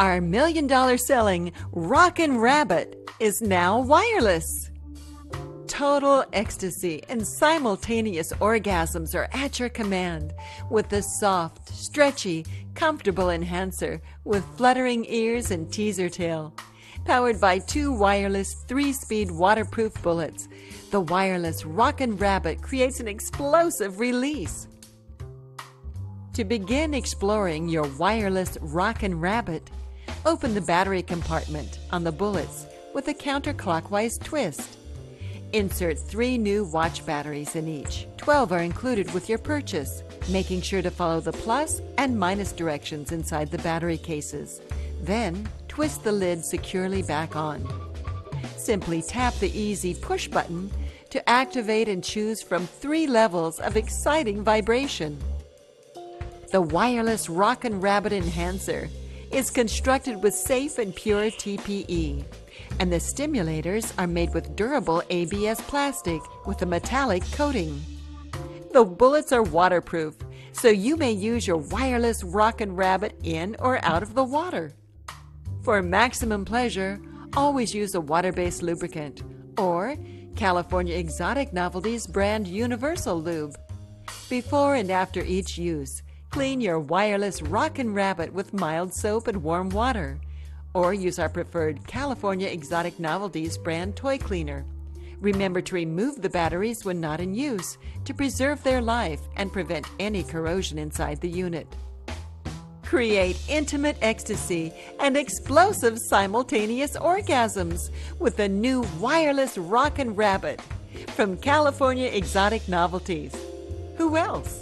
Our $1,000,000 selling Rockin Rabbit is now wireless. Total ecstasy and simultaneous orgasms are at your command with the soft, stretchy, comfortable enhancer with fluttering ears and teaser tail. Powered by 2 wireless 3-speed waterproof bullets, the Wireless Rockin Rabbit creates an explosive release. To begin exploring your Wireless Rockin Rabbit, open the battery compartment on the bullets with a counterclockwise twist. Insert 3 new watch batteries in each. 12 are included with your purchase, making sure to follow the plus and minus directions inside the battery cases. Then, twist the lid securely back on. Simply tap the easy push button to activate and choose from 3 levels of exciting vibration. The Wireless Rockin Rabbit Enhancer is constructed with safe and pure TPE, and the stimulators are made with durable ABS plastic with a metallic coating. The bullets are waterproof, so you may use your Wireless Rockin Rabbit in or out of the water. For maximum pleasure, always use a water-based lubricant or California Exotic Novelties brand Universal Lube. Before and after each use, clean your Wireless Rockin Rabbit with mild soap and warm water, or use our preferred California Exotic Novelties brand toy cleaner. Remember to remove the batteries when not in use to preserve their life and prevent any corrosion inside the unit. Create intimate ecstasy and explosive simultaneous orgasms with the new Wireless Rockin Rabbit from California Exotic Novelties. Who else?